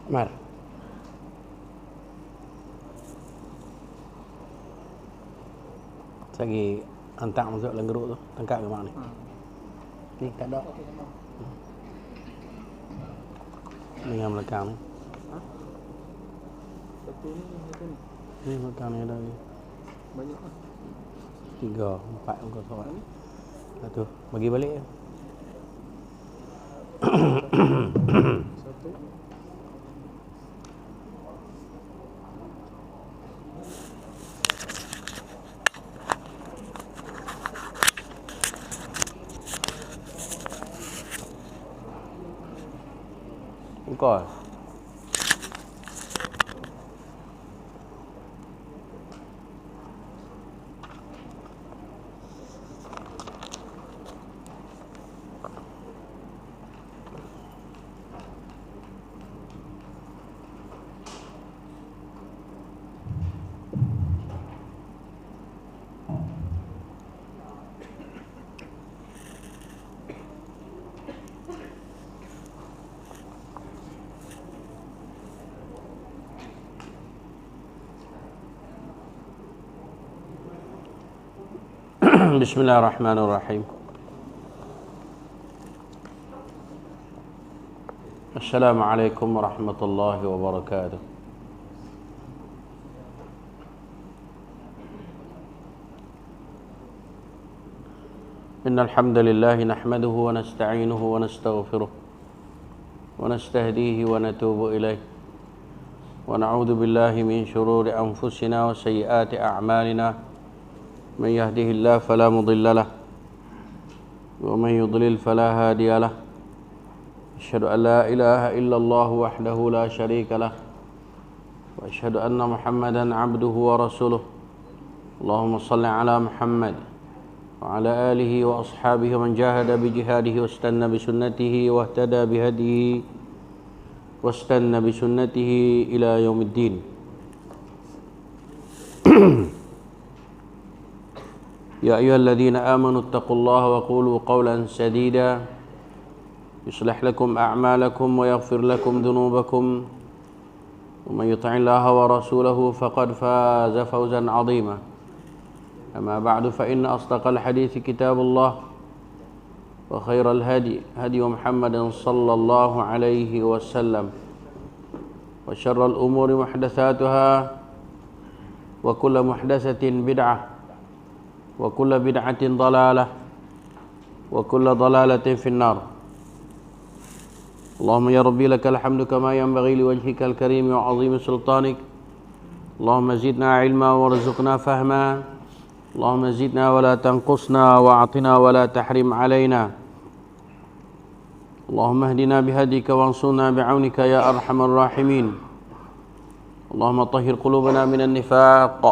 Mar. Sagi hantar masuk dalam geruk tu. Tangkap ke mak ni? Ni tak ada. Dengan belakang ni. Satu ni macam ni. Ni belakang ni ada ni. Banyak lah. 3, 4 muka soal. Satu. Bagi balik. Satu. Engkau. Bismillahirrahmanirrahim. Assalamualaikum warahmatullahi wabarakatuh. Innal hamdalillah nahmaduhu wa nasta'inuhu wa nastaghfiruh wa nastahdihi wa natubu ilayh wa na'udzu billahi min shururi anfusina wa sayyiati a'malina. من يهده الله فلا مضل له ومن يضلل فلا هادي له أشهد أن لا إله إلا الله وحده لا شريك له وأشهد أن محمدا عبده ورسوله اللهم صل على محمد وعلى آله وأصحابه ومن جاهد بجهاده واستنى بسنته واهتدى بهديه واستنى بسنته إلى يوم الدين. يا أيها الذين آمنوا اتقوا الله وقولوا قولا سديدا يصلح لكم أعمالكم ويغفر لكم ذنوبكم ومن يطع الله ورسوله فقد فاز فوزا عظيما. أما بعد فإن أصدق الحديث كتاب الله وخير الهدي هدي محمد صلى الله عليه وسلم وشر الأمور محدثاتها وكل محدثة بدعة وكل بدعة ضلالة وكل ضلالة في النار. اللهم يا ربي لك الحمد كما ينبغي لوجهك الكريم وعظيم سلطانك. اللهم زدنا علما وارزقنا فهما. اللهم زدنا ولا تنقصنا واعطنا ولا تحرم علينا. اللهم اهدنا بهديك وانصرنا بعونك يا أرحم الراحمين. اللهم طهر قلوبنا من النفاق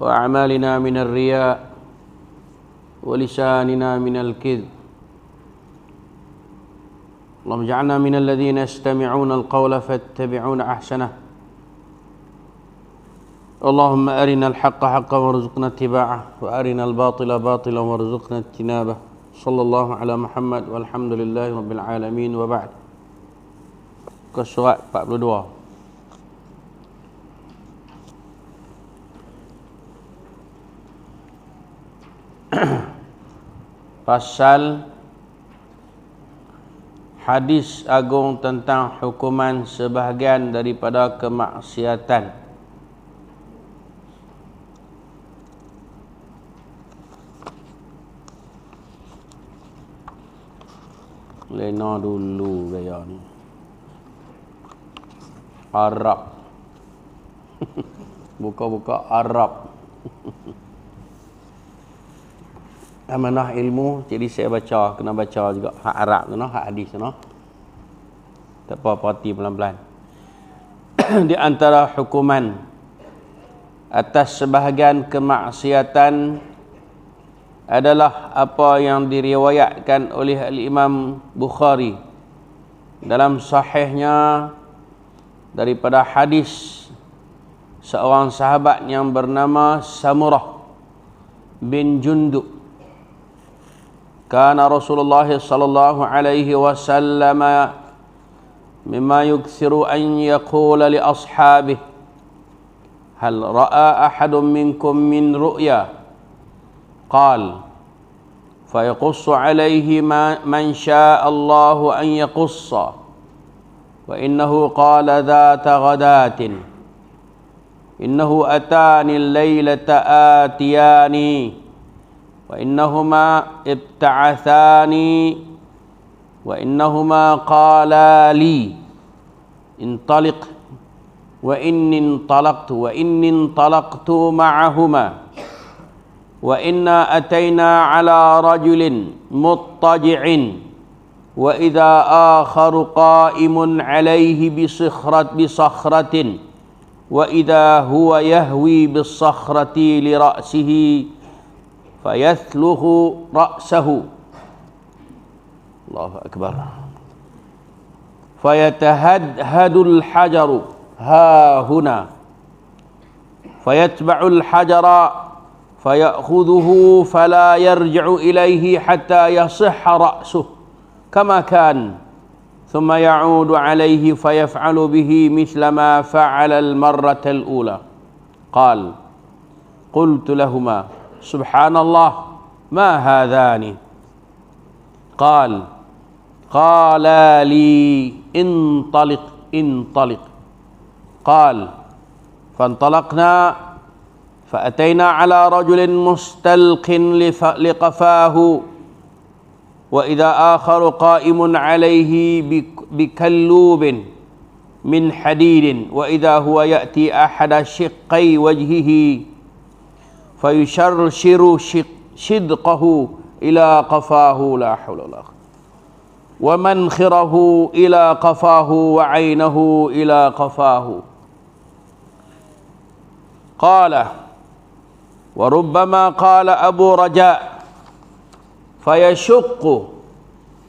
وأعمالنا من الرياء ولساننا من الكذب. اللهم اجعلنا من الذين يستمعون القول فاتبعون أحسنه. اللهم أرنا الحق حقا وارزقنا اتباعه وأرنا الباطل باطلا وارزقنا اجتنابه. صلى الله على محمد والحمد لله رب العالمين وبعد. Surat 42. Pasal hadis agung tentang hukuman sebahagian daripada kemaksiatan. Lena dulu gaya ni. Arab. Buka-buka Arab. Amanah ilmu, jadi saya baca, kena baca juga hak Arab tu, hak hadis tu. Tak apa, perhati pelan-pelan. Di antara hukuman atas sebahagian kemaksiatan adalah apa yang diriwayatkan oleh Al-Imam Bukhari dalam sahihnya daripada hadis seorang sahabat yang bernama Samurah bin Jundub. Kana Rasulullah sallallahu alaihi wasallam مما يكثر أن يقول لأصحابه هل رأى أحد منكم من رؤيا قال فيقص عليه من شاء الله أن يقص وإنه قال ذات غداة إنه أتاني الليلة آتياني وإنهما ابتعثاني وإنهما قالا لي انطلق وإني انطلقت معهما وإنا أتينا على رجل مضطجع وإذا آخر قائم عليه بصخرة وإذا هو يهوي بالصخرة لرأسه فيثلغ رأسه الله أكبر فيتهدهد الحجر ها هنا فيتبع الحجر فيأخذه فلا يرجع إليه حتى يصح رأسه كما كان ثم يعود عليه فيفعل به مثل ما فعل المرة الأولى قال قلت لهما سبحان الله ما هذان قال لي انطلق قال فانطلقنا فأتينا على رجل مستلق لقفاه وإذا آخر قائم عليه بكلوب من حديد وإذا هو يأتي أحد شقي وجهه فيشرشر شدقه إلى قفاه لا حول ولا قوة ومنخره إلى قفاه وعينه إلى قفاه قال وربما قال أبو رجاء فيشق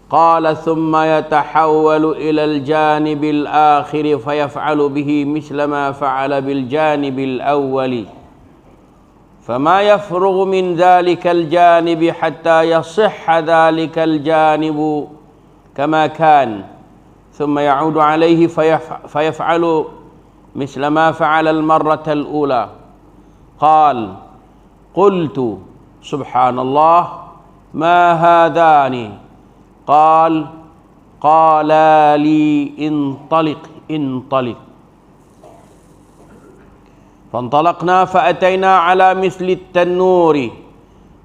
قال ثم يتحول إلى الجانب الآخر فيفعل به مثل ما فعل بالجانب الأول فما يفرغ من ذلك الجانب حتى يصح ذلك الجانب كما كان ثم يعود عليه فيفعل مثل ما فعل المرة الأولى قال قلت سبحان الله ما هذان قال لي انطلق فانطلقنا فأتينا على مثل التنور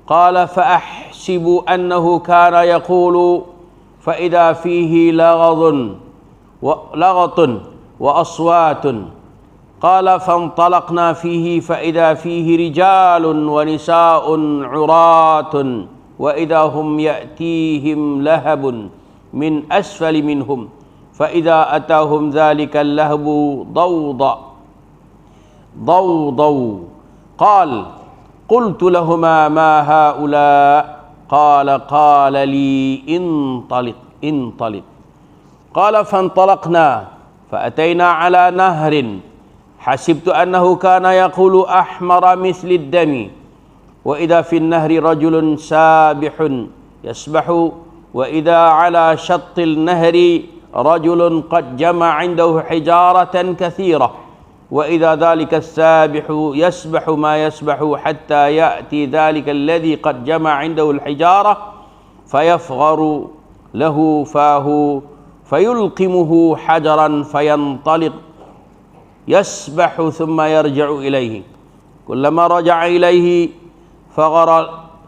قال فأحسب أنه كان يقول فإذا فيه لغط وأصوات قال فانطلقنا فيه فإذا فيه رجال ونساء عراة وإذا هم يأتيهم لهب من أسفل منهم فإذا أتاهم ذلك اللهب ضوضوا قال قلت لهما ما هؤلاء قال لي انطلق قال فانطلقنا فأتينا على نهر حسبت أنه كان يقول أحمر مثل الدم وإذا في النهر رجل سابح يسبح وإذا على شط النهر رجل قد جمع عنده حجارة كثيرة وإذا ذلك السابح يسبح ما يسبح حتى يأتي ذلك الذي قد جمع عنده الحجارة فيفغر له فاه فيلقمه حجرا فينطلق يسبح ثم يرجع إليه كلما رجع إليه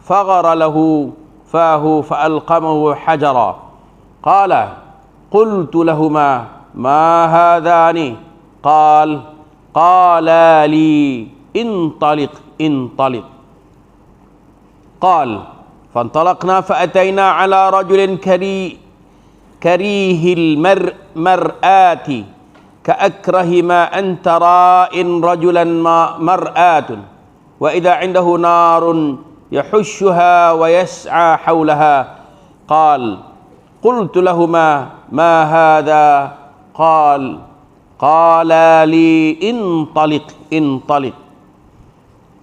فغر له فاه فألقمه حجرا قال قلت لهما ما هذان قال لي انطلق قال فانطلقنا فأتينا على رجل كريه المرآة كأكره ما أنت راء رجلا مرآة وإذا عنده نار يحشها ويسعى حولها قلت لهما ما هذا قال لي انطلق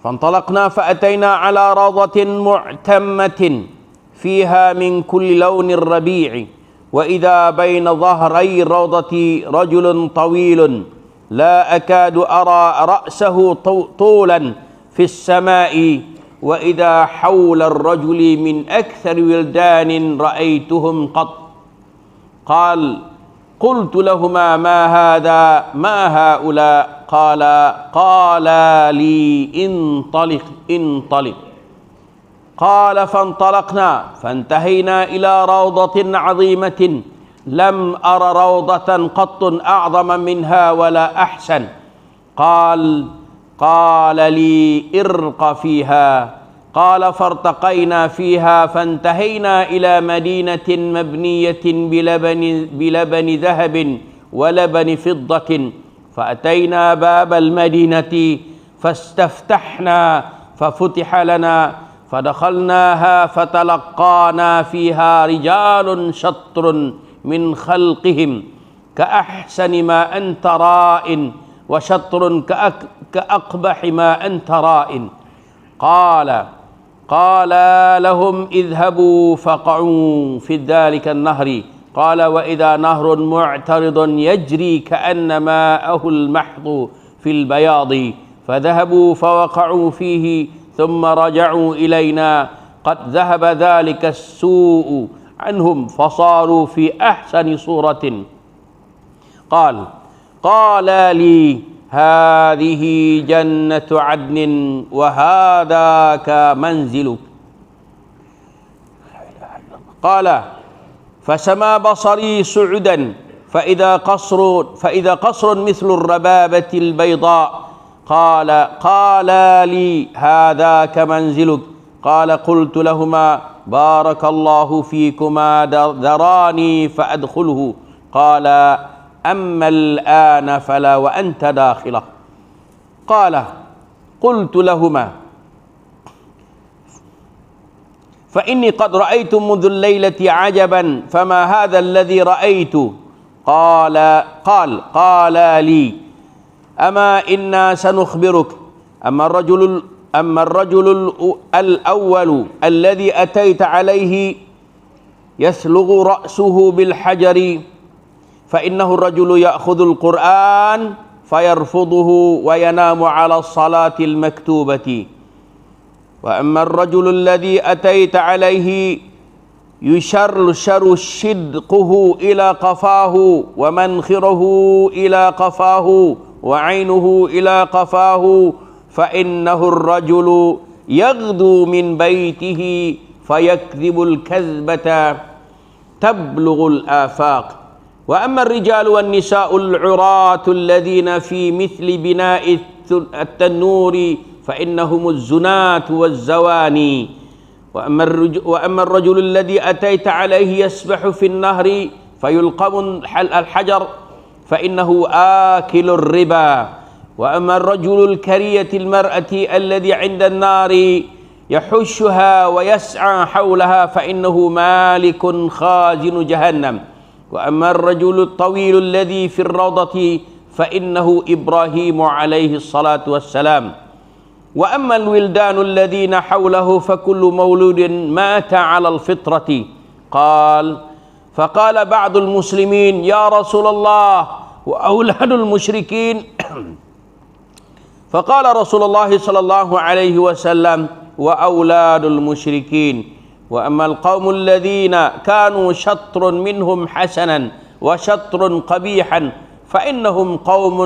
فانطلقنا فأتينا على روضة معتمة فيها من كل لون الربيع وإذا بين ظهري الروضة رجل طويل لا أكاد أرى رأسه طولا في السماء وإذا حول الرجل من أكثر ولدان رأيتهم قط. قال قلت لهما ما هذا ما هؤلاء؟ قال لي انطلق. قال فانطلقنا فانتهينا إلى روضة عظيمة لم أر روضة قط أعظم منها ولا أحسن. قال لي ارق فيها. قال فارتقينا فيها فانتهينا إلى مدينة مبنية بلبن ذهب ولبن فضة فأتينا باب المدينة فاستفتحنا ففتح لنا فدخلناها فتلقانا فيها رجال شطر من خلقهم كأحسن ما أنت راء وشطر كأقبح ما أنت راء. قال لهم اذهبوا فقعوا في ذلك النهر. قال وإذا نهر معترض يجري كأن ماءه المحض في البياض فذهبوا فوقعوا فيه ثم رجعوا إلينا قد ذهب ذلك السوء عنهم فصاروا في أحسن صورة. قال لي هذه جنة عدن وهذاك منزلك. قال فسما بصري صعدا فإذا قصر مثل الربابة البيضاء. قال لي هذاك منزلك. قال قلت لهما بارك الله فيكما ذراني فأدخله. قال أما الآن فلا وأنت داخله. قال قلت لهما فإني قد رأيت منذ الليلة عجبا فما هذا الذي رأيت؟ قال لي أما إنا سنخبرك. أما الرجل الأول الذي أتيت عليه يسلغ رأسه بالحجر فإنه الرجل يأخذ القرآن فيرفضه وينام على الصلاة المكتوبة. وأما الرجل الذي أتيت عليه يشرشر شدقه إلى قفاه ومنخره إلى قفاه وعينه إلى قفاه فإنه الرجل يغدو من بيته فيكذب الكذبة تبلغ الآفاق. وأما الرجال والنساء العراة الذين في مثل بناء التنور فإنهم الزنات والزواني. وأما الرجل الذي أتيت عليه يسبح في النهر فيلقم الحجر فإنه آكل الربا. وأما الرجل الكرية المرأة الذي عند النار يحشها ويسعى حولها فإنه مالك خازن جهنم. وأما الرجل الطويل الذي في الروضة فإنه إبراهيم عليه الصلاة والسلام. وأما الولدان الذين حوله فكل مولود مات على الفطرة. فقال بعض المسلمين يا رسول الله وأولاد المشركين. فقال رسول الله صلى الله عليه وسلم وأولاد المشركين. وأما القوم الذين كانوا شطر منهم حسنا وشطر قبيحا فإنهم قوم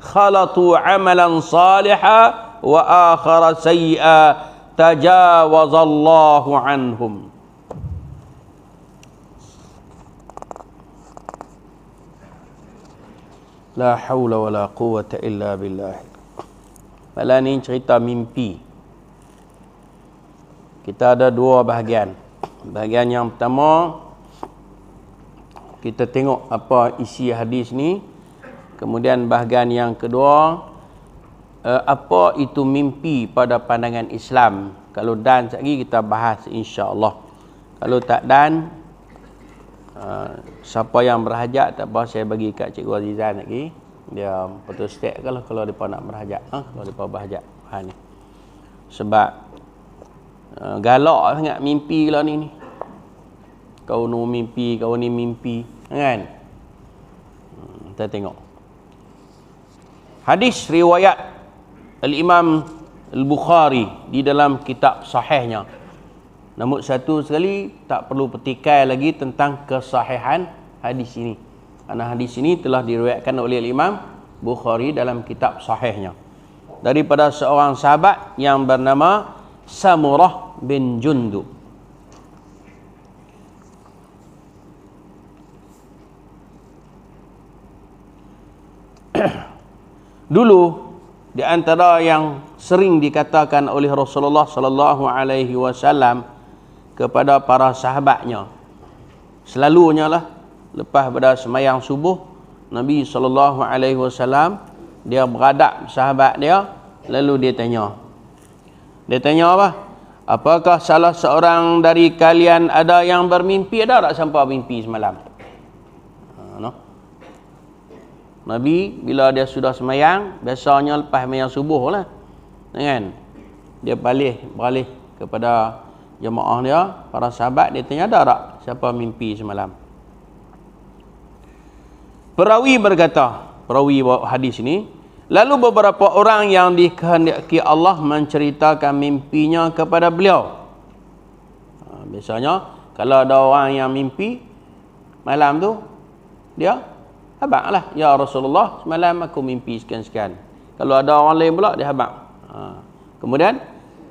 خلطوا عملا صالحا وآخر سيئا تجاوز الله عنهم. La haula wa la quwwata illa billah. Malam ni cerita mimpi. Kita ada dua bahagian. Bahagian yang pertama kita tengok apa isi hadis ni. Kemudian bahagian yang kedua apa itu mimpi pada pandangan Islam. Kalau dan sekali kita bahas insya-Allah. Kalau tak dan siapa yang berhajat tak apa saya bagi kat Cikgu Azizan lagi. Dia betul step kalau depa nak berhajat. Kalau depa berhajat ni. Sebab galak sangat mimpi lah ni. Kau ni mimpi, kau ni mimpi, kan? Kita tengok. Hadis riwayat Al-Imam Al-Bukhari di dalam kitab sahihnya. Namun satu sekali tak perlu petikai lagi tentang kesahihan hadis ini. Karena hadis ini telah diriwayatkan oleh Imam Bukhari dalam kitab sahihnya. Daripada seorang sahabat yang bernama Samurah bin Jundub. Dulu di antara yang sering dikatakan oleh Rasulullah sallallahu alaihi wasallam kepada para sahabatnya, selalunya lah lepas pada sembahyang subuh, Nabi sallallahu alaihi wasallam dia beradab sahabat dia, lalu dia tanya apa? Apakah salah seorang dari kalian ada yang bermimpi? Ada tak sampai mimpi semalam? Nabi bila dia sudah sembahyang, biasanya lepas sembahyang subuh lah, kan? Dia beralih kepada jemaah dia, para sahabat, dia tanya, ada tak siapa mimpi semalam? Perawi berkata, perawi hadis ini, lalu beberapa orang yang dikehendaki Allah menceritakan mimpinya kepada beliau. Biasanya kalau ada orang yang mimpi malam tu, dia habaq lah, ya Rasulullah, semalam aku mimpi sekian-sekian. Kalau ada orang lain pula, dia habaq. Kemudian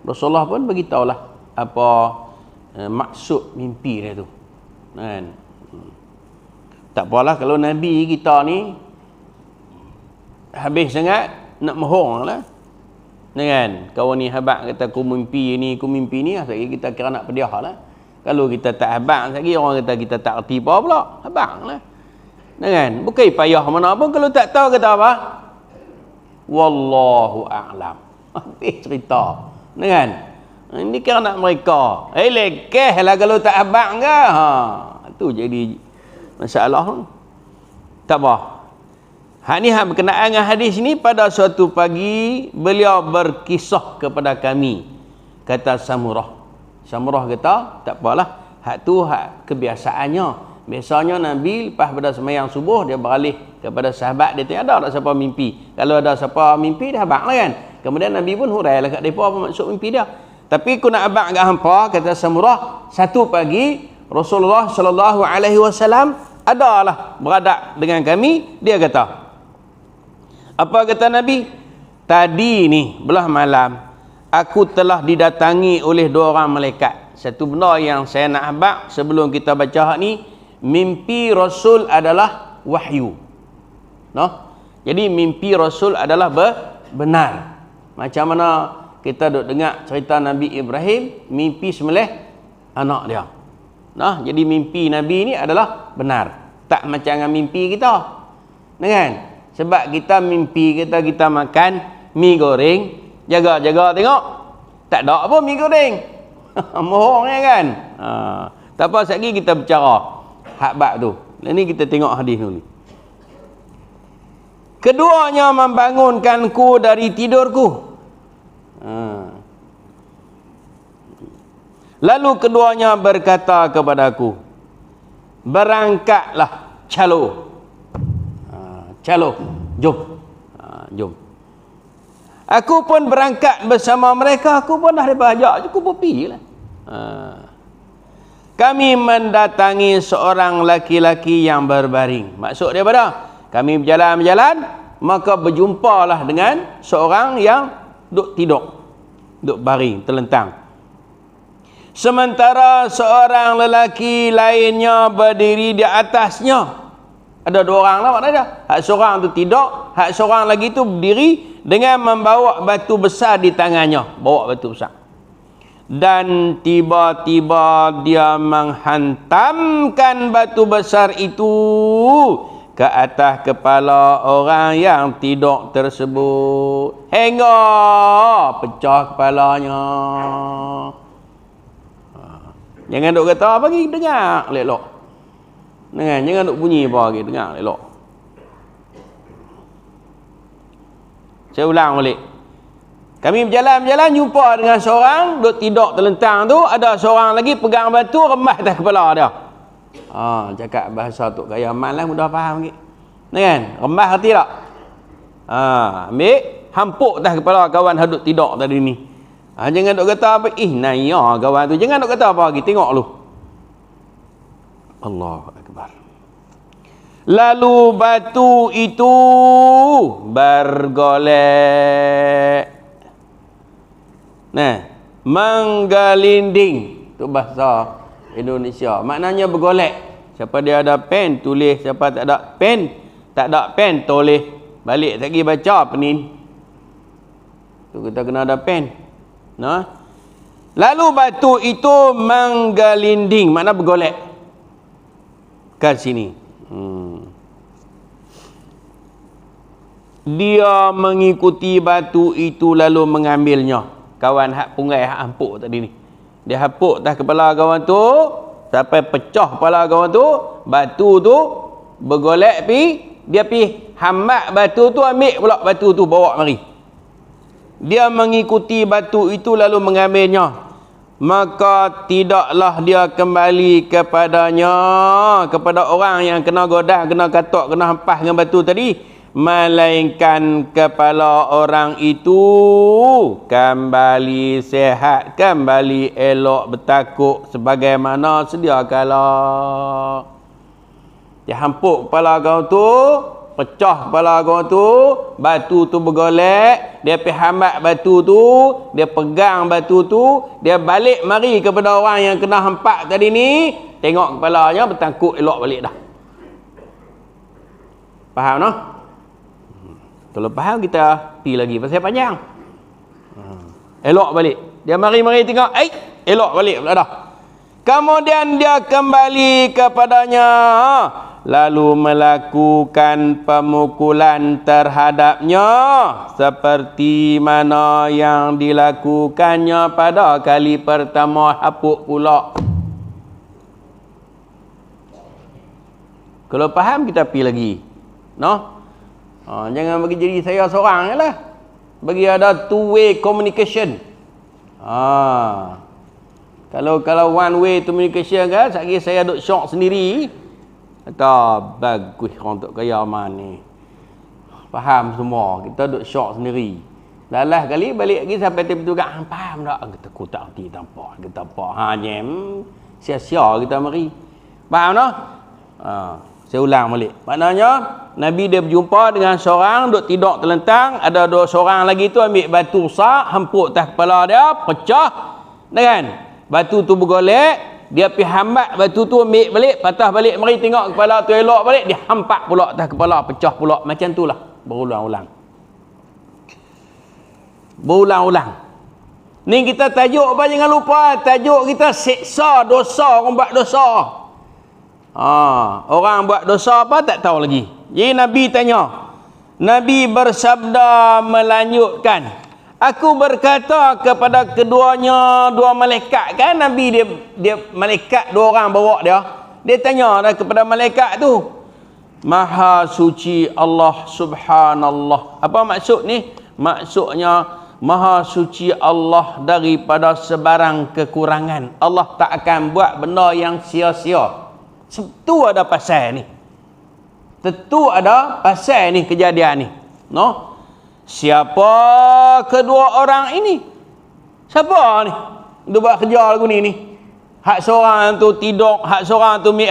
Rasulullah pun beritahulah apa maksud mimpi dia tu, kan? Tak apalah kalau Nabi kita ni habis sangat nak mohong lah, kan? Kau ni habaq kata aku mimpi ni, sekali kita kira nak pediah lah. Kalau kita tak habaq, sekali orang kata kita tak erti apa pula, habaq lah, kan? Bukan payah mana pun, kalau tak tahu kata apa? Wallahu a'lam. Habis cerita, kan? Ini kira nak mereka. Lekeh lah kalau tak habaq ke? Tu jadi masalah. Tak apa. Hak ni hak berkenaan dengan hadis ni. Pada suatu pagi beliau berkisah kepada kami, kata Samurah. Samurah kata, tak apalah, hak tu hak kebiasaannya. Biasanya Nabi lepas pada sembahyang subuh, dia beralih kepada sahabat, dia tanya, ada tak siapa mimpi? Kalau ada siapa mimpi, dia habaq lah, kan? Kemudian Nabi pun hurailah kat mereka apa maksud mimpi dia. Tapi aku nak habaq kat hampa, kata Samurah, satu pagi Rasulullah sallallahu alaihi wasallam adalah beradab dengan kami. Dia kata, apa kata Nabi? Tadi ni belah malam aku telah didatangi oleh dua orang malaikat. Satu benda yang saya nak habaq sebelum kita baca hak ni, mimpi Rasul adalah wahyu. Jadi mimpi Rasul adalah benar. Macam mana kita duk dengar cerita Nabi Ibrahim mimpi sembelih anak dia. Jadi mimpi Nabi ni adalah benar. Tak macam dengan mimpi kita, kan? Sebab kita mimpi kita makan mi goreng, jaga-jaga tengok tak ada apa mi goreng. Mohong kan? Tak apa, sekali kita bercara hak bab tu. Ini kita tengok hadis dulu. Keduanya membangunkanku dari tidurku. Lalu keduanya berkata kepadaku, berangkatlah, calo, jom. Aku pun berangkat bersama mereka. Aku pun dah dibajak, aku pun pergi lah. Kami mendatangi seorang laki-laki yang berbaring. Maksud dia pada, kami berjalan-jalan, maka berjumpalah dengan seorang yang duk tidur, duk baring, terlentang. Sementara seorang lelaki lainnya berdiri di atasnya. Ada dua orang lah maknanya. Hak seorang tu tidur, hak seorang lagi tu berdiri dengan membawa batu besar di tangannya. Bawa batu besar. Dan tiba-tiba dia menghantamkan batu besar itu ke atas kepala orang yang tidur tersebut. Hingga pecah kepalanya. Jangan duk kata bagi dengar elok. Jangan duk bunyi apa lagi, dengar elok. Saya ulang balik. Kami berjalan-jalan jumpa dengan seorang duk tidur terlentang tu, ada seorang lagi pegang batu remah atas kepala dia. Cakap bahasa Tok Kayaman lah mudah faham sikit. Kan? Rembah hati tak? Ambil hampuk atas kepala kawan hadut tidur tadi ni. Jangan duk kata apa, naya kawan tu. Jangan duk kata apa lagi, tengok lu. Allahu Akbar. Lalu batu itu bergolek. Menggelinding. Itu bahasa Indonesia. Maknanya bergolek. Siapa dia ada pen, tulis. Siapa tak ada pen, tulis. Balik lagi baca penin. Tu kita kena ada pen. Lalu batu itu menggelinding. Makna bergolek. Kat sini. Dia mengikuti batu itu lalu mengambilnya. Kawan hak pungai hak hampuk tadi ni. Dia hapuk atas kepala kawan tu sampai pecah kepala kawan tu, batu tu bergolek dia pi hambat batu tu, ambil pula batu tu bawa mari. Dia mengikuti batu itu lalu mengambilnya. Maka tidaklah dia kembali kepada orang yang kena godang, kena katok, kena hempah dengan batu tadi, melainkan kepala orang itu kembali sehat, kembali elok, bertakuk sebagaimana sedia kala. Dia hampuk kepala kau tu, pecah kepala kau tu, batu tu bergolek, dia pergi hambat batu tu, dia pegang batu tu, dia balik mari kepada orang yang kena hampak tadi ni, tengok kepalanya bertakuk elok balik dah. Faham no? Kalau faham kita pi lagi pasal panjang. Elok balik. Dia mari-mari tengok, elok balik pula dah. Kemudian dia kembali kepadanya, lalu melakukan pemukulan terhadapnya seperti mana yang dilakukannya pada kali pertama hapuk pula. Kalau faham kita pi lagi. No? Jangan bagi jadi saya seorang je lah. Bagi ada two-way communication. Kalau one way communication kan, sekali saya duk syok sendiri. Kata bagus orang Tok Kayaman ni. Faham semua. Kita duk syok sendiri. Lalah kali balik lagi sampai tiba tu kan, faham tak? Kita ku tak erti tanpa. Kita apa? Jem. Sia-sia kita mari. Faham tak? Saya ulang balik. Maknanya Nabi dia berjumpa dengan seorang duk tidur terlentang, ada dua seorang lagi tu ambil batu besar, hampuk atas kepala dia, pecah. Kan? Batu tu bergolek, dia pergi hambat batu tu, ambil balik, patah balik, mari tengok kepala tu elok balik, dia hampak pula atas kepala, pecah pula. Macam itulah berulang-ulang. Berulang-ulang. Ni kita tajuk apa, jangan lupa, tajuk kita seksa dosa, orang buat dosa. Orang buat dosa apa tak tahu lagi. Jadi Nabi tanya, Nabi bersabda melanjutkan, aku berkata kepada keduanya, dua malaikat kan, Nabi dia malaikat dua orang bawa dia. Dia tanya kepada malaikat tu, Maha suci Allah subhanallah. Apa maksud ni? Maksudnya Maha suci Allah daripada sebarang kekurangan. Allah tak akan buat benda yang sia-sia. Tentu ada pasal ni. Tentu ada pasal ni kejadian ni. No? Siapa kedua orang ini? Siapa ni? Dia buat kerja lagu ni. Hak seorang tu tidur, hak seorang tu ambil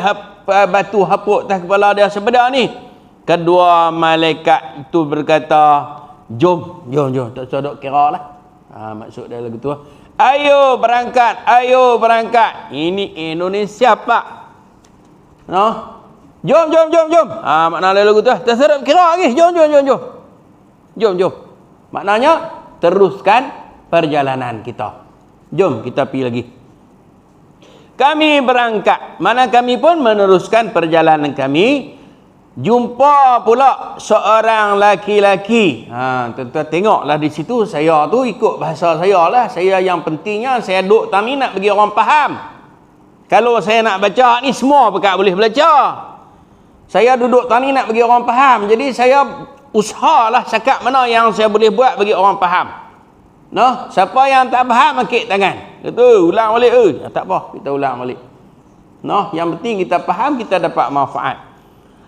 batu hapuk atas kepala dia sebenar ni. Kedua malaikat itu berkata, jom. Tak usah duk kira lah. Maksud dia lagu tu. Ayo berangkat. Ini Indonesia pak. No? Jom. Makna lagu tu. Tak usah duk kira lagi. Jom. Maknanya teruskan perjalanan kita. Jom kita pergi lagi. Kami berangkat. Mana kami pun meneruskan perjalanan kami. Jumpa pula seorang laki-laki. Tuan-tuan tengoklah di situ, saya tu ikut bahasa saya lah. Saya yang pentingnya saya duk tak minat bagi orang faham. Kalau saya nak baca ni semua pekat boleh belajar. Saya duduk tak minat bagi orang faham. Jadi saya usahalah cakap mana yang saya boleh buat bagi orang faham. No, siapa yang tak faham angkat tangan. Kata ulang balik. Tak apa, kita ulang balik. Noh, yang penting kita faham, kita dapat manfaat.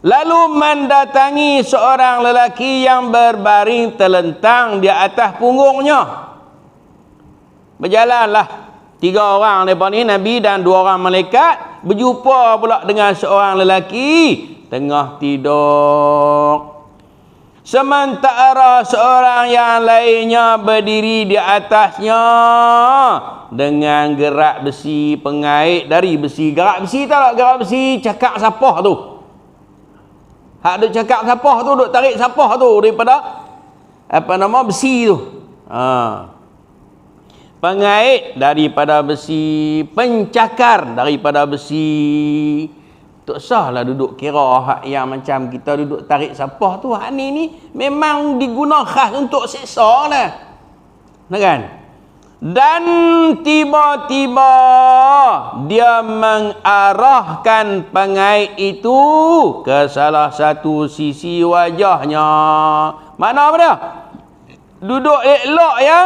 Lalu mendatangi seorang lelaki yang berbaring terlentang di atas punggungnya. Berjalanlah 3 orang daripada ni, Nabi dan 2 orang malaikat, berjumpa pula dengan seorang lelaki tengah tidur. Sementara seorang yang lainnya berdiri di atasnya dengan gerak besi pengait dari besi. Gerak besi tahu tak? Gerak besi cakap sapah tu. Hak duk cakap sapah tu, duk tarik sapah tu daripada besi tu. Pengait daripada besi, pencakar daripada besi. Tak sahlah duduk kira hak yang macam kita duduk tarik sapah tu. Hak ni memang diguna khas untuk seksa lah. Nah kan? Dan tiba-tiba dia mengarahkan pengait itu ke salah satu sisi wajahnya. Makna apa dia? Duduk elok ya.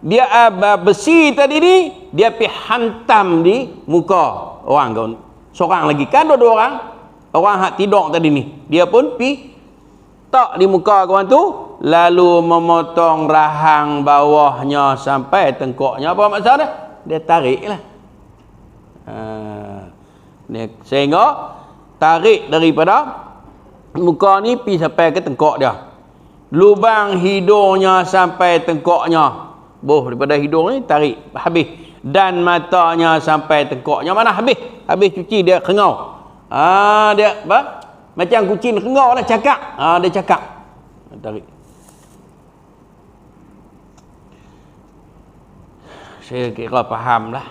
Dia besi tadi ni, dia pergi hantam di muka orang kau. Seorang lagi kan, 2 orang. Orang hak tidur tadi ni, dia pun pi tak di muka kawan tu, lalu memotong rahang bawahnya sampai tengkoknya. Apa maksud dia? Dia tarik lah. Sehingga tarik daripada muka ni pi sampai ke tengkok dia. Lubang hidungnya sampai tengkoknya. Daripada hidung ni tarik habis. Dan matanya sampai tengkoknya. Mana habis? Habis cuci dia kengau. Dia apa? Macam kucing kengau lah, cakap. Dia cakap. Tarik. Saya kira faham lah.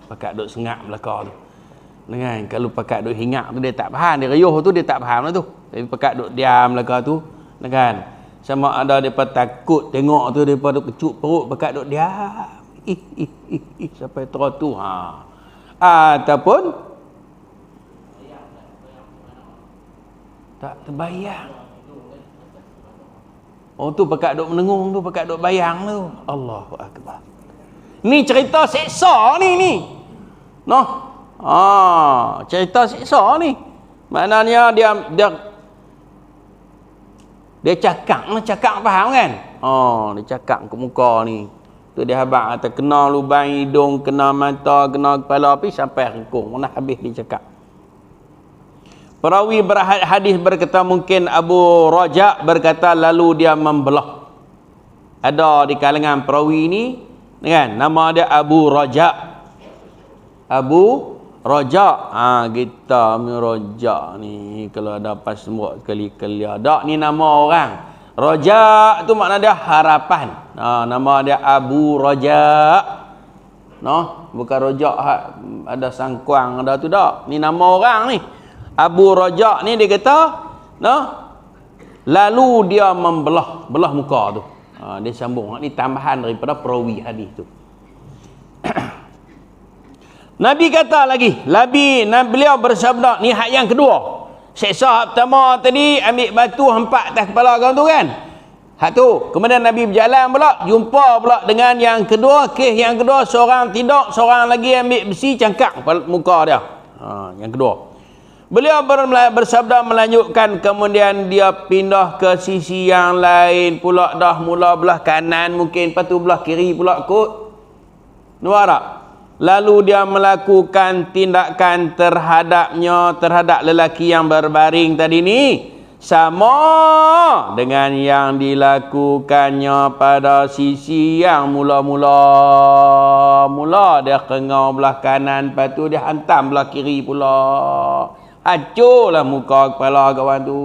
Pakat duk sengak belakang tu. Dengan kalau pakat duk hingap tu dia tak faham. Dia riuh tu dia tak faham lah tu. Tapi pakat duk diam belakang tu. Dengan sama ada depa takut tengok tu, depa duk kecup perut, pakat duk diam sampai teratu. Ataupun tak terbayang. Tu pakat duk menengung tu, pakat duk bayang tu. Allahu akbar. Ni cerita seksa ni. Noh. Cerita seksa ni. Maknanya dia cakap faham kan? Dia cakap ke muka ni. Tu dia habaq atau kena lubang hidung, kena mata, kena kepala, pergi sampai rengkung. Mana habis dia cakap. Perawi hadis berkata, mungkin Abu Raja berkata, lalu dia membelah. Ada di kalangan perawi ni kan, nama dia Abu Raja. Kita Raja ni kalau ada pas semua sekali-kali ada ni nama orang. Raja tu makna dia harapan. Nama dia Abu Raja. Bukan Raja ada sangkuang ada tu dak. Ni nama orang ni. Abu Raja ni dia kata, lalu dia belah muka tu. Dia sambung. Ni tambahan daripada perawi hadis tu. Nabi kata lagi, beliau bersabda, ni hak yang kedua. Seksa hak pertama tadi ambil batu hempak atas kepala kau tu kan. Hak tu. Kemudian Nabi berjalan pula, jumpa pula dengan yang kedua, kes yang kedua, seorang tidur, seorang lagi ambil besi cangkak muka dia. Yang kedua. Beliau bersabda melanjutkan, kemudian dia pindah ke sisi yang lain pula, dah mula belah kanan mungkin, lepas tu belah kiri pula kot. Nampak tak? Lalu dia melakukan tindakan terhadap lelaki yang berbaring tadi ni, sama dengan yang dilakukannya pada sisi yang mula dia kengau belah kanan, lepas tu dia hantam belah kiri pula. Hancurlah muka kepala kawan tu.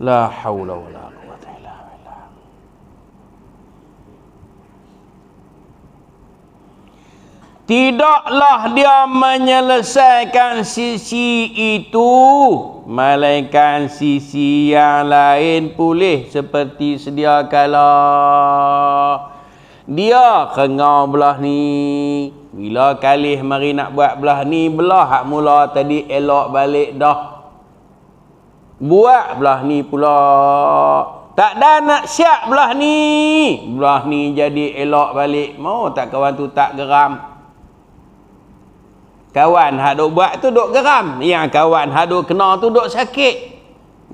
La haula wala quwwata illa billah. Tidaklah dia menyelesaikan sisi itu, melainkan sisi yang lain pulih seperti sedia kala. Dia kengau belah ni, bila kalih mari nak buat belah ni, belah hak mula tadi elok balik dah. Buat belah ni pula. Tak ada nak siap belah ni jadi elok balik. Mau tak kawan tu tak geram. Kawan hak duk buat tu duk geram. Yang kawan hak duk kena tu duk sakit.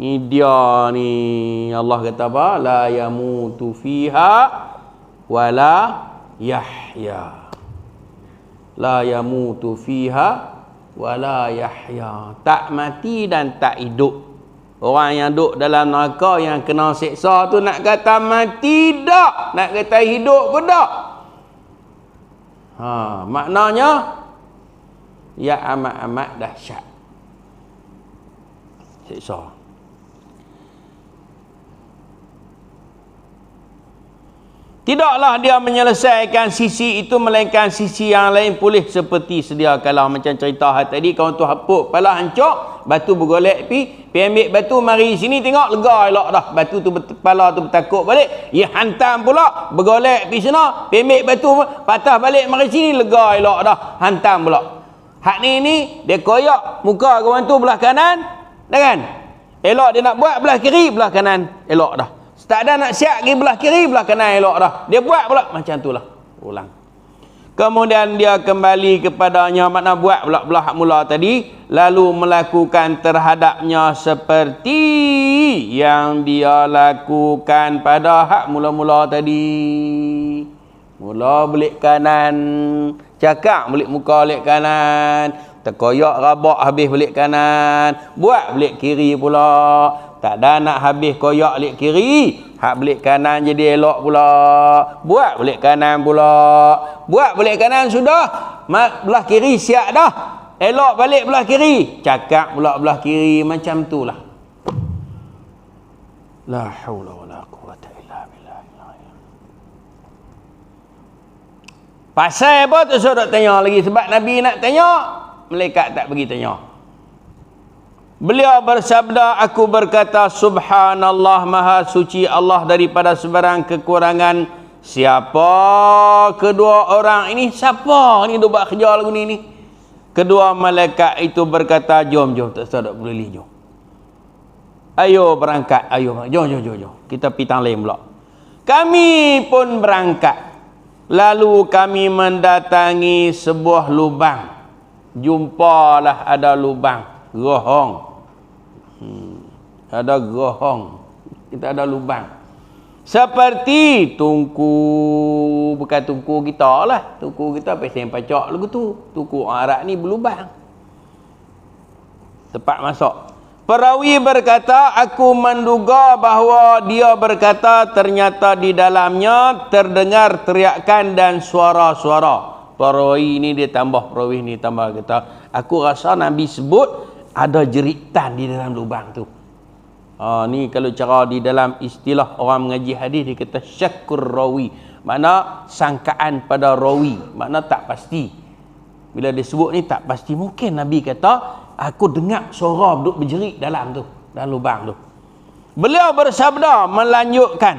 Ni dia ni. Allah kata apa? La yamutu fiha wala yahya. La yamutu fiha wala yahya. Tak mati dan tak hidup. Orang yang duduk dalam neraka yang kena seksa tu nak kata mati tak, nak kata hidup pun tak. Maknanya ya amat-amat dahsyat seksa. Tidaklah dia menyelesaikan sisi itu melainkan sisi yang lain pulih seperti sedia kala. Macam cerita tadi, kawan tu hapuk kepala hancur, batu bergolek pi ambil batu mari sini tengok lega elok dah. Batu tu kepala tu bertakuk balik, ia hantam pula bergolek pi sana, ambil batu patah balik mari sini lega elok dah, hantam pula. Hak ni dia koyak muka kawan tu belah kanan, dah kan? Elok dia nak buat belah kiri, belah kanan elok dah. Tak ada nak siap pergi belah kiri, belah kanan elok dah. Dia buat pula macam itulah. Ulang. Kemudian dia kembali kepadanya, makna buat pula belah hak mula tadi, lalu melakukan terhadapnya seperti yang dia lakukan pada hak mula-mula tadi. Mula belik kanan, cakap belik muka belik kanan, terkoyak rabak habis belik kanan, buat belik kiri pula. Tak ada nak habis koyak belik kiri, hak belik kanan jadi elok pula. Buat belik kanan pula. Buat belik kanan sudah, belah kiri siap dah. Elok balik belah kiri, cakap pula belah kiri, macam itulah. La haula wala quwata illa billah. Pasal apa tu saudara tanya lagi, sebab Nabi nak tanya, malaikat tak bagi tanya. Beliau bersabda, aku berkata subhanallah, maha suci Allah daripada sebarang kekurangan. Siapa kedua orang ini? Siapa ni duk buat kerja lagu ni? Kedua malaikat itu berkata, jom tak sadak boleh jom. Ayo berangkat, jom. Kita pergi tang lain pula. Kami pun berangkat. Lalu kami mendatangi sebuah lubang. Jumpalah ada lubang, rohong. Ada gerahong, kita ada lubang seperti tungku, bukan tungku kita lah, tungku kita pesen pacak lagu tu, tungku orang Arab ni berlubang tempat masuk. Perawi berkata, aku menduga bahawa dia berkata ternyata di dalamnya terdengar teriakan dan suara-suara. Perawi ni dia tambah, perawi ni tambah kata, aku rasa Nabi sebut ada jeritan di dalam lubang tu. Ni kalau cara di dalam istilah orang mengaji hadis dia kata syakkur rawi. Makna sangkaan pada rawi, makna tak pasti. Bila dia sebut ni tak pasti. Mungkin Nabi kata aku dengar suara duk berjerit dalam tu, dalam lubang tu. Beliau bersabda melanjutkan,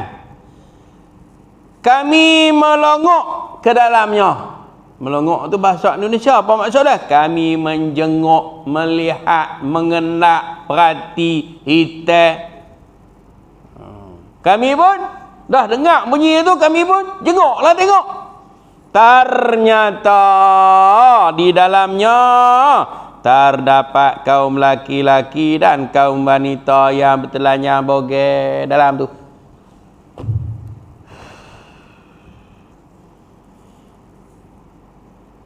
kami melongok ke dalamnya. Melongok tu bahasa Indonesia apa maksudnya? Kami menjenguk, melihat, mengenak, perhati, hitam. Kami pun dah dengar bunyi itu, kami pun jenguklah tengok. Ternyata di dalamnya terdapat kaum laki-laki dan kaum wanita yang bertelanjang bogel dalam tu.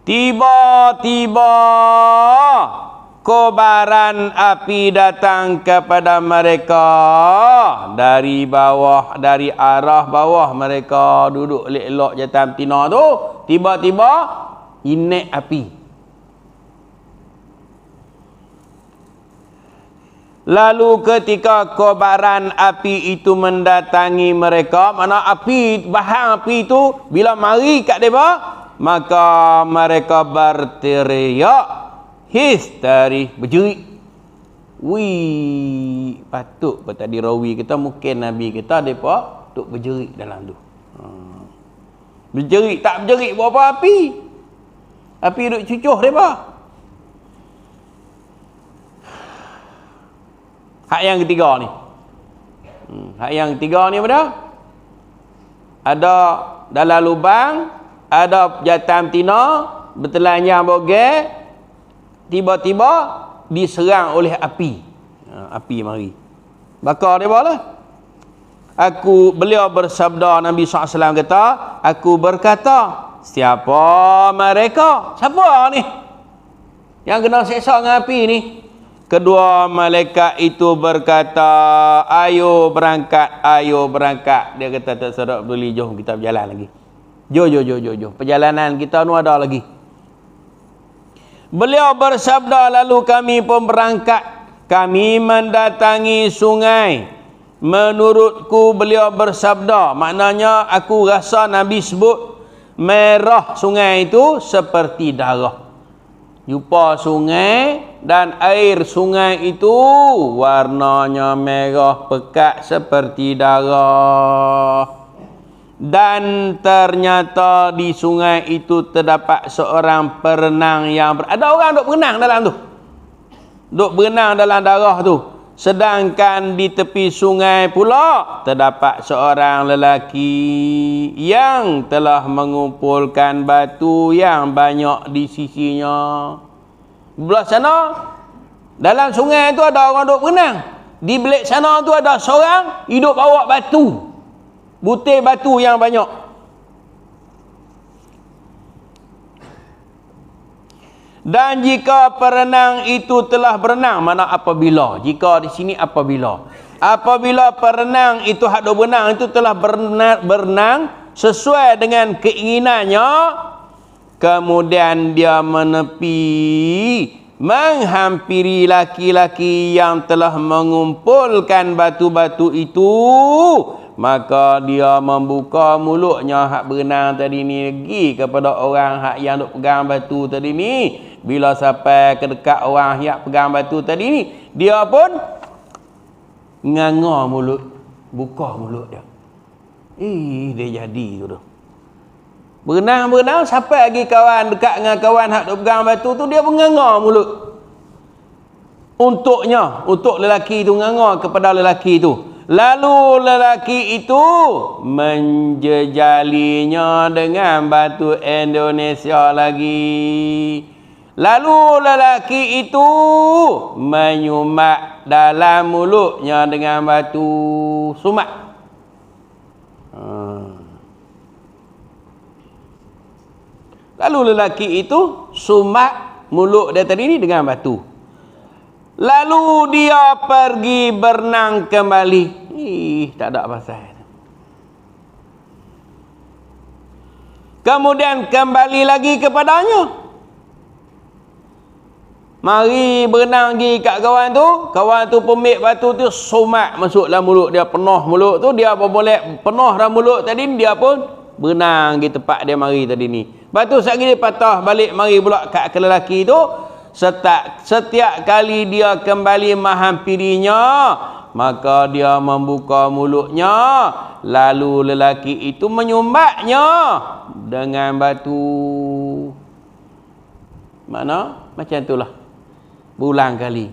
Tiba-tiba kobaran api datang kepada mereka dari bawah, dari arah bawah mereka duduk elok-elok jatan betina tu. Tiba-tiba inek api. Lalu ketika kobaran api itu mendatangi mereka, mana api, bahan api itu bila mari kat mereka, maka mereka berteriak histeri, berjerit. Wih, patut pun tadi rawi kita, mungkin Nabi kita mereka duk berjerit dalam tu. Berjerit, tak berjerit berapa api. Api duk cucuh mereka. Hak yang ketiga ni. Hak yang ketiga ni apa? Ada dalam lubang, ada jatam tina, bertelanjang bogel, tiba-tiba diserang oleh api. Api mari. Bakar dia lah. Beliau bersabda, Nabi SAW kata, aku berkata, siapa mereka? Siapa ni yang kena seksa dengan api ni? Kedua malaikat itu berkata, ayo berangkat, ayo berangkat. Dia kata, tak sedap beli, jom kita berjalan lagi. Jom. Perjalanan kita ni ada lagi. Beliau bersabda, lalu kami pun berangkat. Kami mendatangi sungai. Menurutku beliau bersabda, maknanya aku rasa Nabi sebut merah sungai itu seperti darah. Jumpa sungai dan air sungai itu warnanya merah pekat seperti darah. Dan ternyata di sungai itu terdapat seorang perenang yang ada orang duk berenang dalam tu. Duk berenang dalam darah tu. Sedangkan di tepi sungai pula terdapat seorang lelaki yang telah mengumpulkan batu yang banyak di sisinya. Belah sana dalam sungai tu ada orang duk berenang. Di belik sana tu ada seorang hidup bawa batu. Butir batu yang banyak. Dan jika perenang itu telah berenang, mana apabila? Jika di sini apabila. Apabila perenang itu hadap berenang itu telah berenang sesuai dengan keinginannya, kemudian dia menepi menghampiri laki-laki yang telah mengumpulkan batu-batu itu, maka dia membuka mulutnya hak berenang tadi ni pergi kepada orang hak yang duk pegang batu tadi ni. Bila sampai ke dekat orang yang pegang batu tadi ni, dia pun nganga mulut, buka mulut dia. Dia jadi tu. Berenang sampai lagi kawan dekat dengan kawan hak duk pegang batu tu, dia pun nganga mulut. Untuk lelaki tu, nganga kepada lelaki tu. Lalu lelaki itu menjejalinya dengan batu Indonesia lagi. Lalu lelaki itu menyumak dalam mulutnya dengan batu. Sumak. Lalu lelaki itu sumak mulut dia tadi ni dengan batu. Lalu dia pergi berenang kembali. Tak ada pasal. Kemudian kembali lagi kepadanya. Mari berenang pergi kat kawan tu pemik batu tu sumak masuk dalam mulut dia, penuh mulut tu, dia apa boleh penuh dalam mulut tadi, dia pun berenang di tempat dia mari tadi ni. Batu sekali dia patah balik mari pula kat lelaki tu. Setiap kali dia kembali menghampirinya, maka dia membuka mulutnya, lalu lelaki itu menyumbatnya dengan batu. Mana? Macam itulah. Berulang kali.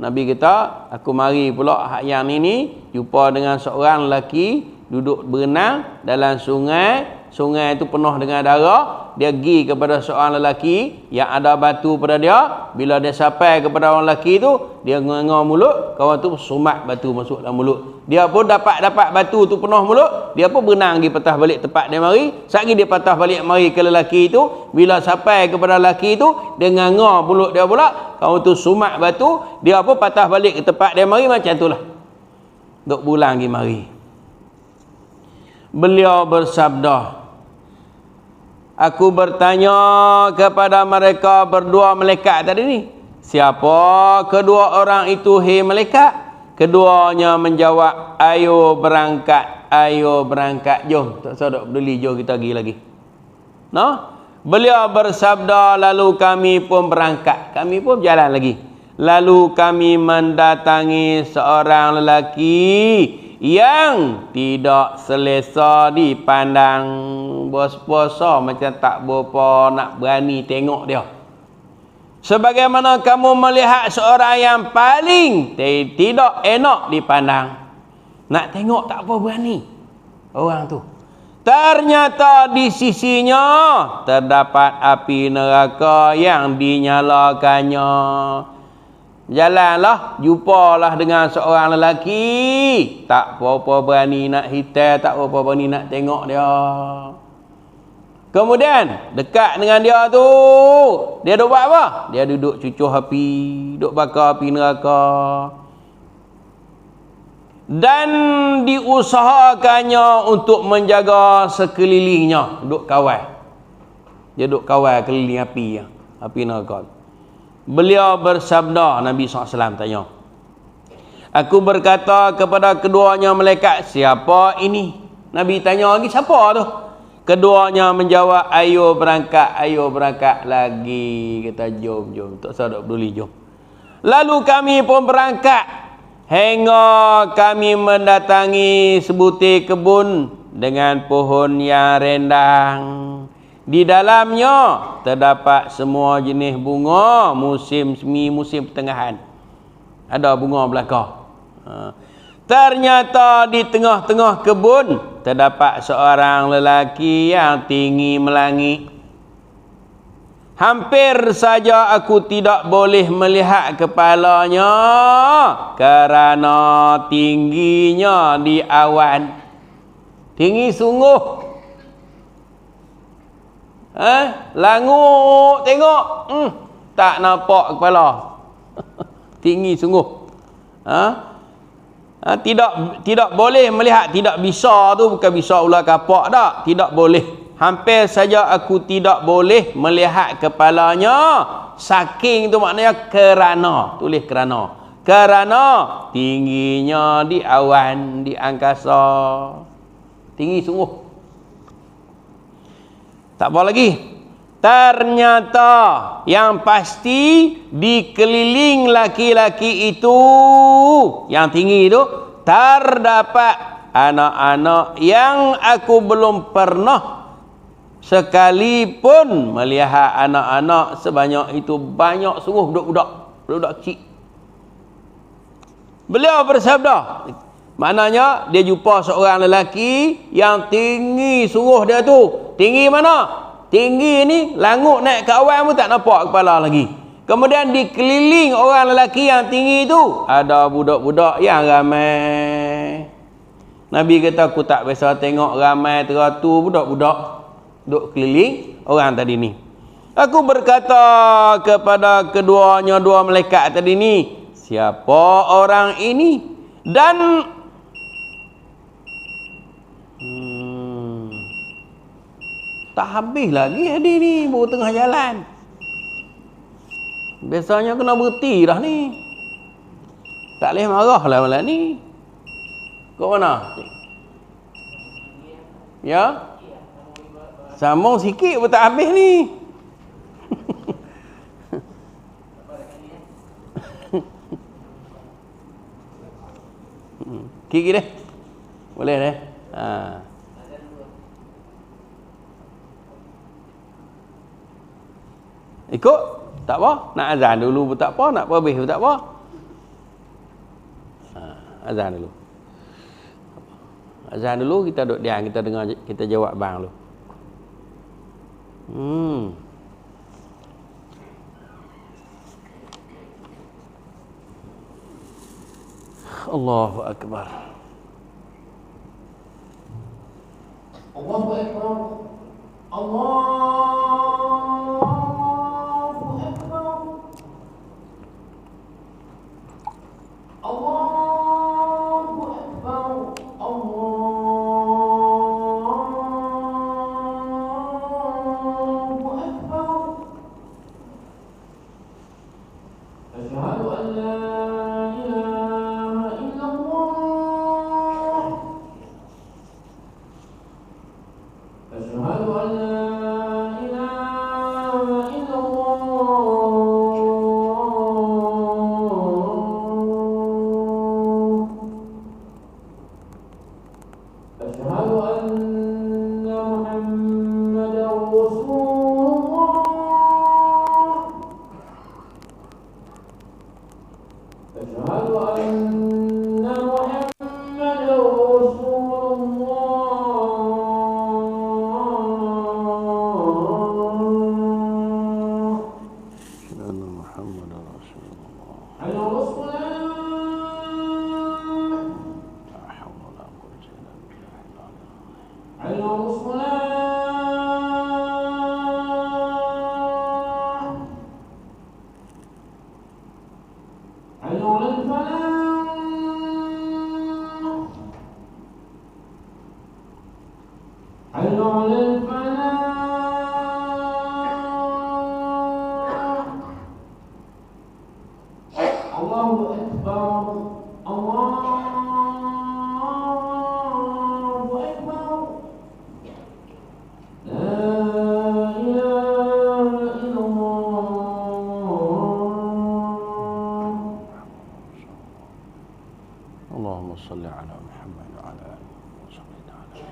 Nabi kata, aku mari pula hak yang ni jumpa dengan seorang lelaki duduk berenang dalam sungai. Sungai itu penuh dengan darah. Dia pergi kepada seorang lelaki yang ada batu pada dia. Bila dia sampai kepada orang lelaki tu, dia nganga mulut, kawan tu sumak batu masuk dalam mulut. Dia pun dapat batu tu penuh mulut, dia pun berenang pergi patah balik tempat dia mari. Sekali dia patah balik mari ke lelaki itu, bila sampai kepada lelaki itu, dia nganga mulut dia pula, kawan tu sumak batu, dia pun patah balik ke tempat dia mari. Macam itulah. Duk bulan pergi mari. Beliau bersabda, aku bertanya kepada mereka berdua malaikat tadi ni, siapa kedua orang itu, hei malaikat? Keduanya menjawab, ayo berangkat, jom. Tak usah peduli, jom kita pergi lagi. Beliau bersabda, lalu kami pun berangkat, kami pun berjalan lagi. Lalu kami mendatangi seorang lelaki yang tidak selesa dipandang. Puasa macam tak berapa nak berani tengok dia. Sebagaimana kamu melihat seorang yang paling tidak enak dipandang. Nak tengok tak apa berani orang tu. Ternyata di sisinya terdapat api neraka yang dinyalakannya. Jalanlah, jumpalah dengan seorang lelaki, tak apa-apa berani nak hitam, tak apa-apa berani nak tengok dia. Kemudian dekat dengan dia tu, dia duk buat apa? Dia duduk cucuh api, duk bakar api neraka. Dan diusahakannya untuk menjaga sekelilingnya, duk kawal. Dia duk kawal keliling api neraka. Beliau bersabda, Nabi SAW tanya, aku berkata kepada keduanya malaikat, siapa ini? Nabi tanya lagi, siapa tu? Keduanya menjawab, ayo berangkat lagi. Kata jom, tak usah peduli, jom. Lalu kami pun berangkat hingga kami mendatangi sebutir kebun dengan pohon yang rindang. Di dalamnya terdapat semua jenis bunga musim semi, musim pertengahan. Ada bunga belaka. Ternyata di tengah-tengah kebun terdapat seorang lelaki yang tinggi melangit. Hampir saja aku tidak boleh melihat kepalanya kerana tingginya di awan. Tinggi sungguh. Langut tengok, tak nampak kepala. Tinggi sungguh. Tidak boleh melihat, tidak bisa tu bukan bisa ular kapak tak, tidak boleh. Hampir saja aku tidak boleh melihat kepalanya, saking tu maknanya kerana, tulis kerana tingginya di awan, di angkasa. Tinggi sungguh. Tak apa lagi. Ternyata yang pasti dikeliling laki-laki itu yang tinggi itu terdapat anak-anak yang aku belum pernah sekalipun melihat anak-anak sebanyak itu. Banyak sungguh budak-budak kecil. Beliau bersabda, maknanya dia jumpa seorang lelaki yang tinggi sungguh dia tu. Tinggi mana? Tinggi ni langut naik ke awan pun tak nampak kepala lagi. Kemudian dikeliling orang lelaki yang tinggi tu ada budak-budak yang ramai. Nabi kata aku tak biasa tengok ramai teratur budak-budak duk keliling orang tadi ni. Aku berkata kepada keduanya dua malaikat tadi ni, siapa orang ini? Dan tak habis lagi hadir ni, baru tengah jalan. Biasanya kena berhenti dah ni. Tak boleh marah lah malam ni. Kau mana? Ya? Sambung sikit pun tak habis ni. Kiki deh. Boleh deh. Ikut? Tak apa. Nak azan dulu pun tak apa. Nak habis pun tak apa. Azan dulu. Azan dulu, kita duduk diam. Kita dengar, kita jawab bang dulu. Allahu Akbar. Allahu Akbar. Allahu Akbar. Allahu Akbar. Allahu Akbar. Asyhadu an la ilaha illallah. Asyhadu an la ilaha illallah. Asyhadu anna Muhammadar Rasulullah. Asyhadu anna Muhammadar الفلاح حي على الفلاح الله أكبر الله أكبر لا إله إلا الله اللهم صل على محمد وعلى آله وصحبه تعالى.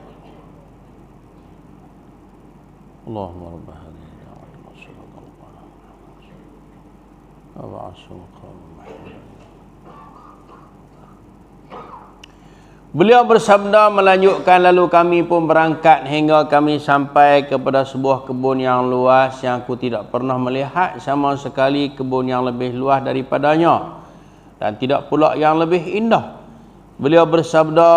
اللهم رب هذه الدعوة المنصورة وبعث مقام محمود. Beliau bersabda melanjutkan, lalu kami pun berangkat hingga kami sampai kepada sebuah kebun yang luas yang aku tidak pernah melihat sama sekali kebun yang lebih luas daripadanya dan tidak pula yang lebih indah. Beliau bersabda,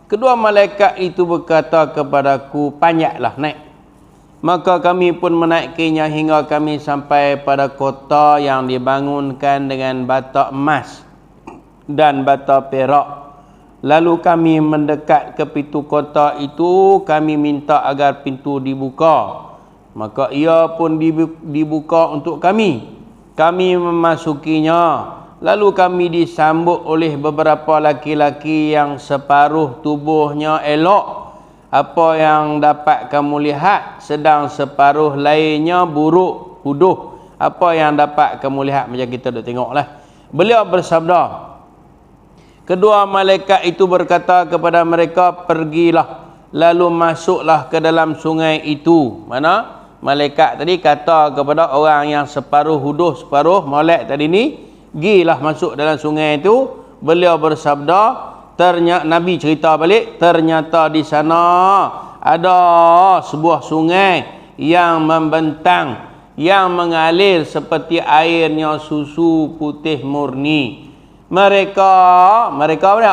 kedua malaikat itu berkata kepadaku, panjatlah naik. Maka kami pun menaikinya hingga kami sampai pada kota yang dibangunkan dengan bata emas dan bata perak. Lalu kami mendekat ke pintu kota itu, kami minta agar pintu dibuka. Maka ia pun dibuka untuk kami. Kami memasukinya. Lalu kami disambut oleh beberapa laki-laki yang separuh tubuhnya elok, apa yang dapat kamu lihat, sedang separuh lainnya buruk, huduh, apa yang dapat kamu lihat. Macam kita dah tengoklah. Beliau bersabda, kedua malaikat itu berkata kepada mereka, pergilah, lalu masuklah ke dalam sungai itu. Mana? Malaikat tadi kata kepada orang yang separuh huduh, separuh molek tadi ni, gilah masuk dalam sungai itu. Beliau bersabda, ternyata Nabi cerita balik, ternyata di sana ada sebuah sungai yang membentang, yang mengalir seperti airnya susu putih murni. Mereka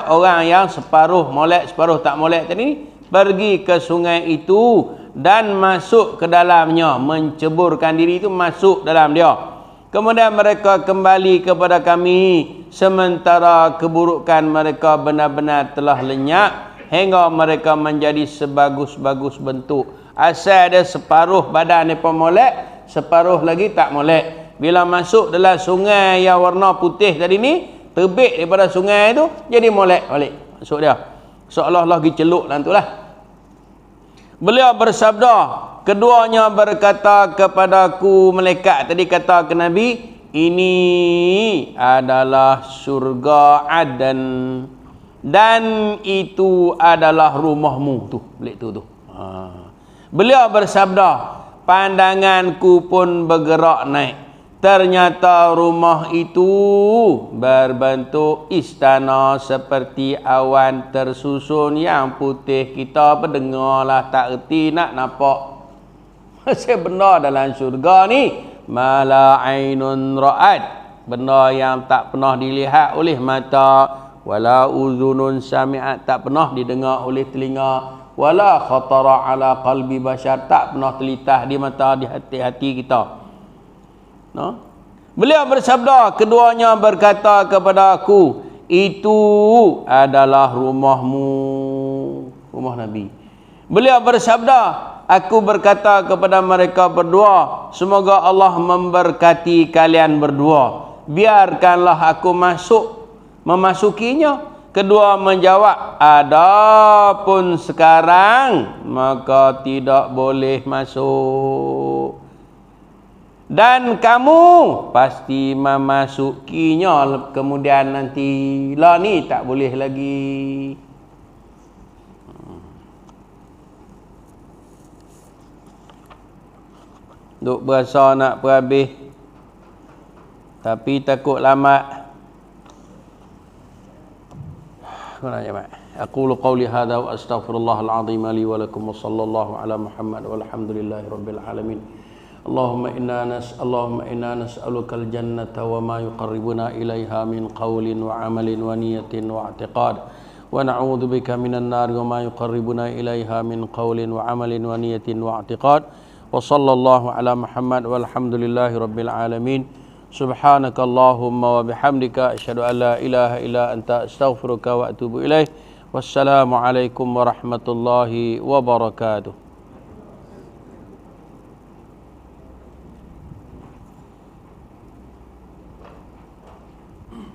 orang yang separuh molek, separuh tak molek tadi, pergi ke sungai itu dan masuk ke dalamnya, menceburkan diri itu masuk dalam dia. Kemudian mereka kembali kepada kami, sementara keburukan mereka benar-benar telah lenyap hingga mereka menjadi sebagus-bagus bentuk. Asal ada separuh badan mereka molek, separuh lagi tak molek. Bila masuk dalam sungai yang warna putih tadi ni, terbit daripada sungai itu, jadi molek balik. Masuk dia. Seolah-olah pergi celuk dalam tu lah. Beliau bersabda, keduanya berkata kepadaku, malaikat tadi kata ke Nabi, ini adalah surga Aden dan itu adalah rumahmu tu. Balik tu. Beliau bersabda, pandanganku pun bergerak naik. Ternyata rumah itu berbentuk istana seperti awan tersusun yang putih. Kita pendengarlah tak erti nak nampak. Masih benda dalam syurga ni, mala ainun ra'ad, benda yang tak pernah dilihat oleh mata, wala uzunun sami'at, tak pernah didengar oleh telinga, wala khatara ala qalbi bashar, tak pernah terlintas di mata, di hati-hati kita. No? Beliau bersabda, keduanya berkata kepada aku, itu adalah rumahmu, rumah Nabi. Beliau bersabda, aku berkata kepada mereka berdua, semoga Allah memberkati kalian berdua. Biarkanlah aku memasukinya. Kedua menjawab, adapun sekarang maka tidak boleh masuk. Dan kamu pasti memasukinya kemudian nanti. Lah ni tak boleh lagi. Duk berasa nak berhabis, tapi takut lambat. Aqulu qawli hadha wa astaghfirullahal azim li wa lakum wa sallallahu ala Muhammad walhamdulillahi rabbil alamin. Allahumma inna nas'alukal jannata wa ma yuqarribuna ilaiha min qawlin wa amalin wa niyatin wa i'tiqad, wa na'udzu bika minan nar wa ma yuqarribuna ilaiha min qawlin wa amalin wa niyatin wa i'tiqad. Wa sallallahu ala Muhammad walhamdulillahi rabbil alamin. Subhanakallahumma wa bihamdika asyhadu an la ilaha illa anta astaghfiruka wa atubu ilaik. Wassalamualaikum warahmatullahi wabarakatuh.